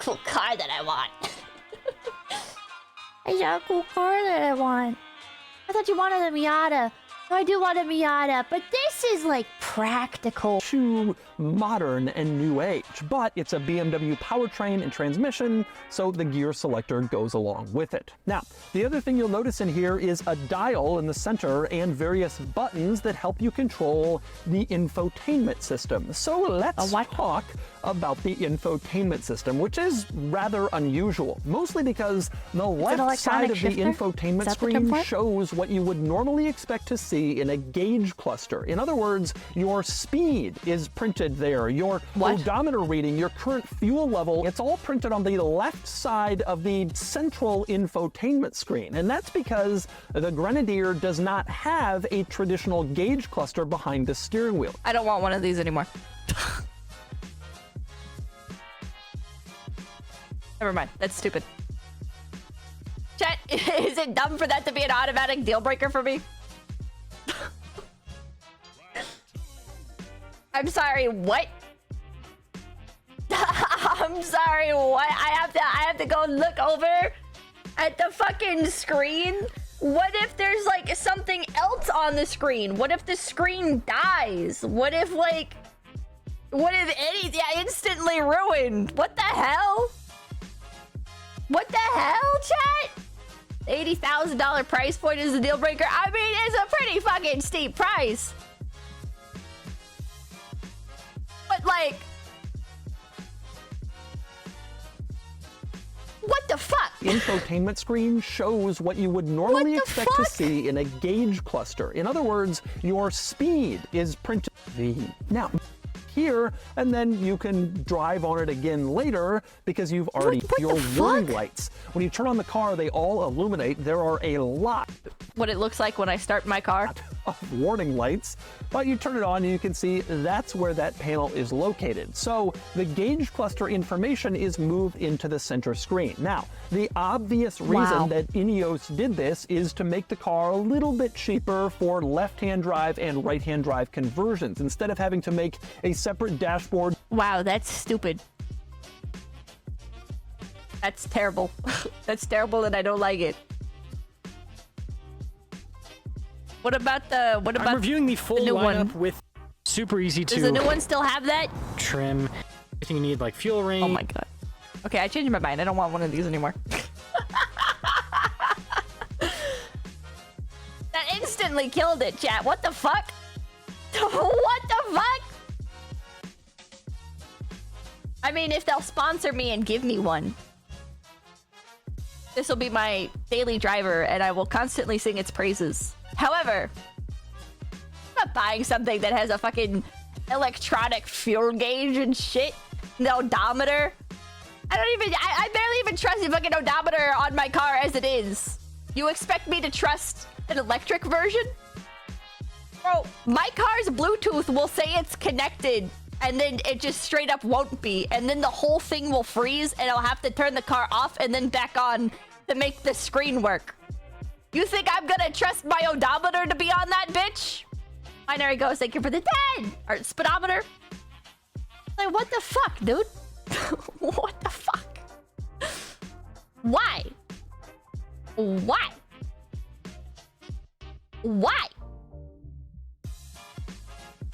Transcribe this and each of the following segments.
cool car that I want. I got a cool car that I want. I thought you wanted a Miata. No, I do want a Miata, but this is like practical. Too modern and new age, but it's a BMW powertrain and transmission, so the gear selector goes along with it. Now, the other thing you'll notice in here is a dial in the center and various buttons that help you control the infotainment system. So let's talk about the infotainment system, which is rather unusual, mostly because the left side of the infotainment screen shows what you would normally expect to see in a gauge cluster. In other words, your speed is printed there, your odometer reading, your current fuel level, it's all printed on the left side of the central infotainment screen. And that's because the Grenadier does not have a traditional gauge cluster behind the steering wheel. I don't want one of these anymore. Never mind, that's stupid. Chat, is it dumb for that to be an automatic deal breaker for me? I'm sorry, what? I'm sorry, what? I have to go look over at the fucking screen? What if there's like something else on the screen? What if the screen dies? What if instantly ruined? What the hell? What the hell, chat? $80,000 price point is a deal breaker. I mean, it's a pretty fucking steep price. But like, what the fuck? Infotainment screen shows what you would normally expect to see in a gauge cluster. In other words, your speed is printed now here, and then you can drive on it again later because you've already your warning lights. When you turn on the car, they all illuminate. There are a lot. What it looks like when I start my car. Of warning lights, but you turn it on and you can see that's where that panel is located. So the gauge cluster information is moved into the center screen. Now, the obvious reason that Ineos did this is to make the car a little bit cheaper for left-hand drive and right-hand drive conversions, instead of having to make a separate dashboard. Wow, that's stupid. That's terrible. That's terrible and I don't like it. What about I'm reviewing the full lineup with super easy to. Does the new one still have that? Trim. Everything you need, like fuel ring. Oh my god. Okay, I changed my mind. I don't want one of these anymore. That instantly killed it, chat. What the fuck? What the fuck? I mean, if they'll sponsor me and give me one, this will be my daily driver and I will constantly sing its praises. However, I'm not buying something that has a fucking electronic fuel gauge and shit. The odometer. I barely even trust the fucking odometer on my car as it is. You expect me to trust an electric version? Bro, my car's Bluetooth will say it's connected and then it just straight up won't be. And then the whole thing will freeze and I'll have to turn the car off and then back on to make the screen work. You think I'm gonna trust my odometer to be on that bitch? Binary Ghost, thank you for the 10! Or speedometer. Like, what the fuck, dude? What the fuck? Why? Why? Why?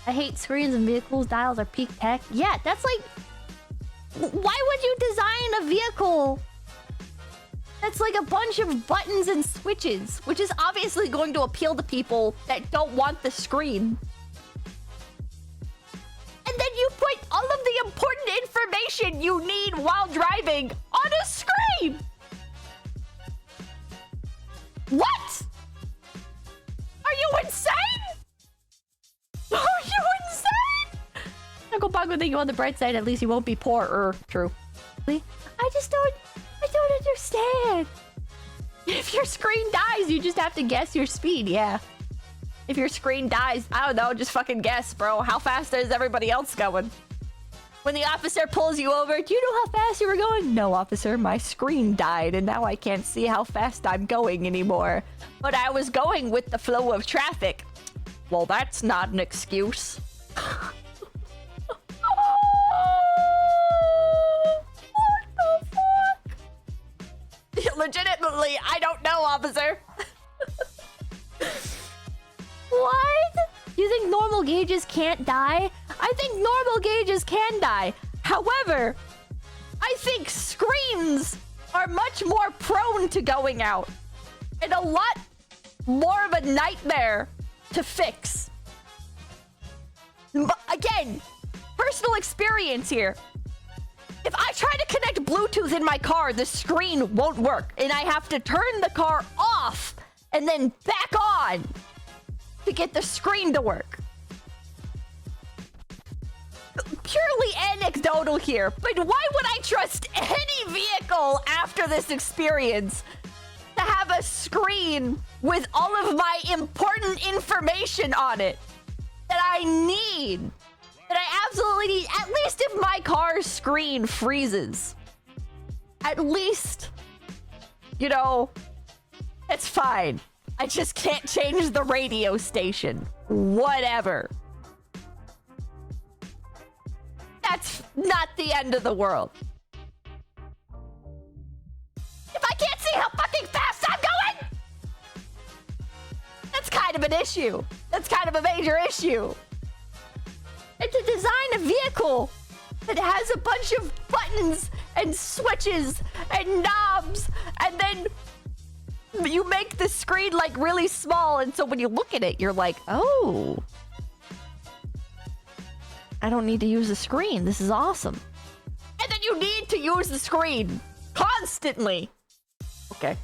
I hate screens and vehicles. Dials are peak tech. Yeah, that's like... Why would you design a vehicle that's like a bunch of buttons and switches, which is obviously going to appeal to people that don't want the screen? And then you put all of the important information you need while driving on a screen! What? Are you insane? Are you insane? Uncle Bongo, think you on the bright side, at least you won't be poor. True. I don't understand. If your screen dies, you just have to guess your speed, yeah. If your screen dies, I don't know, just fucking guess, bro. How fast is everybody else going? When the officer pulls you over, do you know how fast you were going? No, officer, my screen died and now I can't see how fast I'm going anymore. But I was going with the flow of traffic. Well, that's not an excuse. What the Absolutely, I don't know, officer. What? You think normal gauges can't die? I think normal gauges can die. However, I think screens are much more prone to going out and a lot more of a nightmare to fix. But again, personal experience here. If I try to connect Bluetooth in my car, the screen won't work, and I have to turn the car off and then back on to get the screen to work. Purely anecdotal here, but why would I trust any vehicle after this experience to have a screen with all of my important information on it that I need? That I absolutely need, at least if my car's screen freezes. At least, you know, it's fine. I just can't change the radio station. Whatever. That's not the end of the world. If I can't see how fucking fast I'm going, that's kind of an issue. That's kind of a major issue. And to design a vehicle that has a bunch of buttons and switches and knobs, and then you make the screen like really small, and so when you look at it, you're like, oh, I don't need to use the screen. This is awesome. And then you need to use the screen constantly. Okay.